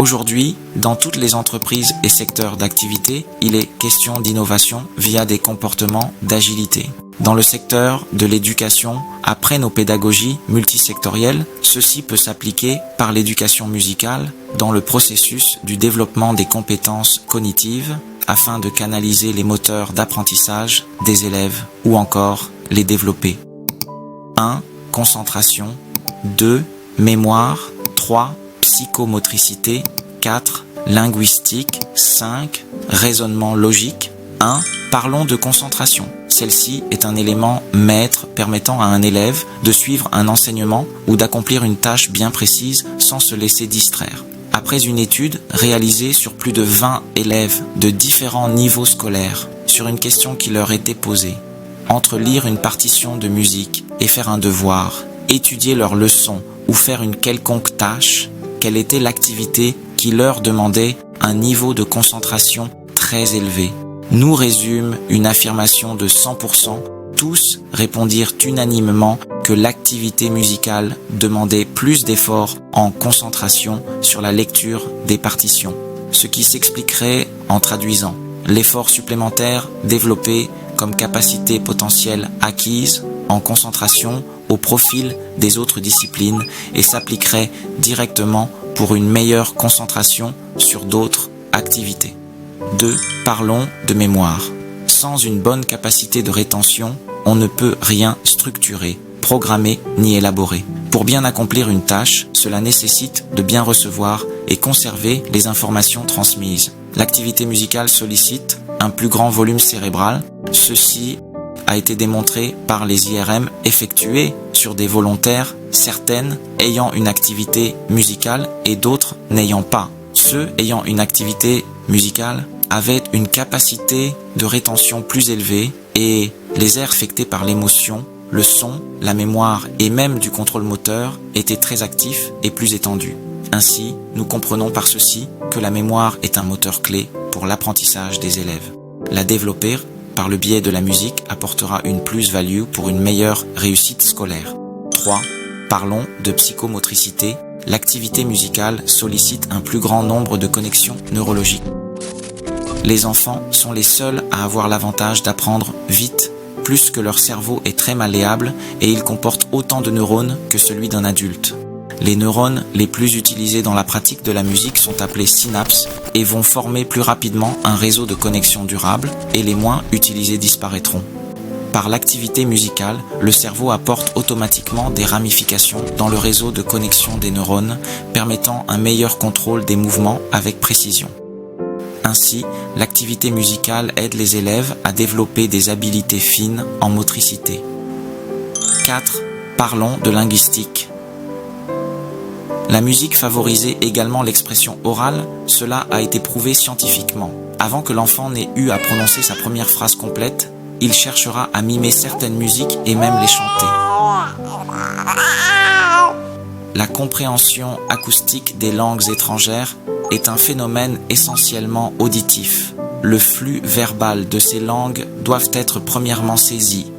Aujourd'hui, dans toutes les entreprises et secteurs d'activité, il est question d'innovation via des comportements d'agilité. Dans le secteur de l'éducation, après nos pédagogies multisectorielles, ceci peut s'appliquer par l'éducation musicale dans le processus du développement des compétences cognitives afin de canaliser les moteurs d'apprentissage des élèves ou encore les développer. 1. Concentration. 2. Mémoire. 3. Psychomotricité. 4. Linguistique. 5. Raisonnement logique. 1. Parlons de concentration. Celle-ci est un élément maître permettant à un élève de suivre un enseignement ou d'accomplir une tâche bien précise sans se laisser distraire. Après une étude réalisée sur plus de 20 élèves de différents niveaux scolaires sur une question qui leur était posée, entre lire une partition de musique et faire un devoir, étudier leurs leçons ou faire une quelconque tâche, quelle était l'activité qui leur demandait un niveau de concentration très élevé? Nous résume une affirmation de 100%. Tous répondirent unanimement que l'activité musicale demandait plus d'efforts en concentration sur la lecture des partitions, ce qui s'expliquerait en traduisant l'effort supplémentaire développé comme capacité potentielle acquise en concentration au profil des autres disciplines et s'appliquerait directement pour une meilleure concentration sur d'autres activités. 2. Parlons de mémoire. Sans une bonne capacité de rétention, on ne peut rien structurer, programmer ni élaborer. Pour bien accomplir une tâche, cela nécessite de bien recevoir et conserver les informations transmises. L'activité musicale sollicite un plus grand volume cérébral. Ceci a été démontré par les IRM effectués sur des volontaires, certaines ayant une activité musicale et d'autres n'ayant pas. Ceux ayant une activité musicale avaient une capacité de rétention plus élevée et les aires affectés par l'émotion, le son, la mémoire et même du contrôle moteur étaient très actifs et plus étendus. Ainsi, nous comprenons par ceci que la mémoire est un moteur clé pour l'apprentissage des élèves. La développer par le biais de la musique apportera une plus-value pour une meilleure réussite scolaire. 3. Parlons de psychomotricité. L'activité musicale sollicite un plus grand nombre de connexions neurologiques. Les enfants sont les seuls à avoir l'avantage d'apprendre vite, plus que leur cerveau est très malléable et il comporte autant de neurones que celui d'un adulte. Les neurones les plus utilisés dans la pratique de la musique sont appelés synapses et vont former plus rapidement un réseau de connexions durables et les moins utilisés disparaîtront. Par l'activité musicale, le cerveau apporte automatiquement des ramifications dans le réseau de connexion des neurones, permettant un meilleur contrôle des mouvements avec précision. Ainsi, l'activité musicale aide les élèves à développer des habiletés fines en motricité. 4. Parlons de linguistique. La musique favorisait également l'expression orale, cela a été prouvé scientifiquement. Avant que l'enfant n'ait eu à prononcer sa première phrase complète, il cherchera à mimer certaines musiques et même les chanter. La compréhension acoustique des langues étrangères est un phénomène essentiellement auditif. Le flux verbal de ces langues doivent être premièrement saisis.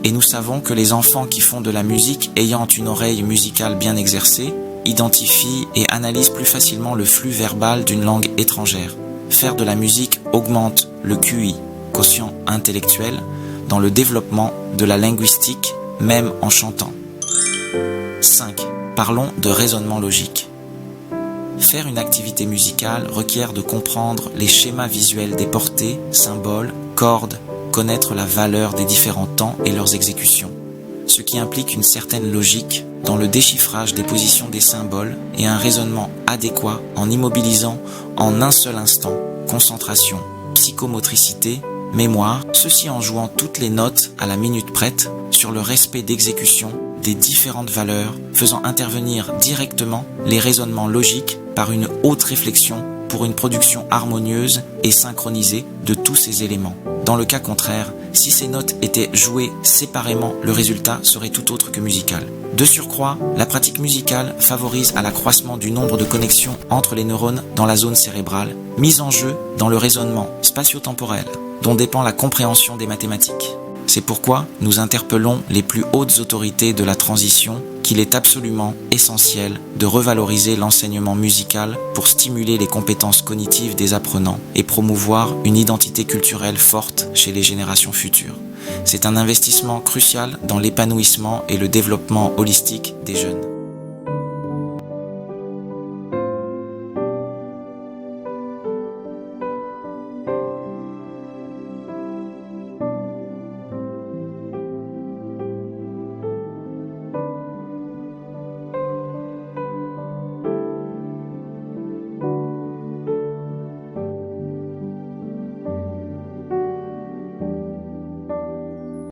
Et nous savons que les enfants qui font de la musique ayant une oreille musicale bien exercée identifient et analysent plus facilement le flux verbal d'une langue étrangère. Faire de la musique augmente le QI, quotient intellectuel, dans le développement de la linguistique, même en chantant. 5. Parlons de raisonnement logique. Faire une activité musicale requiert de comprendre les schémas visuels des portées, symboles, cordes, connaître la valeur des différents temps et leurs exécutions, ce qui implique une certaine logique dans le déchiffrage des positions des symboles et un raisonnement adéquat en immobilisant en un seul instant concentration, psychomotricité, mémoire, ceci en jouant toutes les notes à la minute prête sur le respect d'exécution des différentes valeurs, faisant intervenir directement les raisonnements logiques par une haute réflexion pour une production harmonieuse et synchronisée de tous ces éléments. Dans le cas contraire, si ces notes étaient jouées séparément, le résultat serait tout autre que musical. De surcroît, la pratique musicale favorise à l'accroissement du nombre de connexions entre les neurones dans la zone cérébrale, mise en jeu dans le raisonnement spatio-temporel, dont dépend la compréhension des mathématiques. C'est pourquoi nous interpellons les plus hautes autorités de la transition qu'il est absolument essentiel de revaloriser l'enseignement musical pour stimuler les compétences cognitives des apprenants et promouvoir une identité culturelle forte chez les générations futures. C'est un investissement crucial dans l'épanouissement et le développement holistique des jeunes.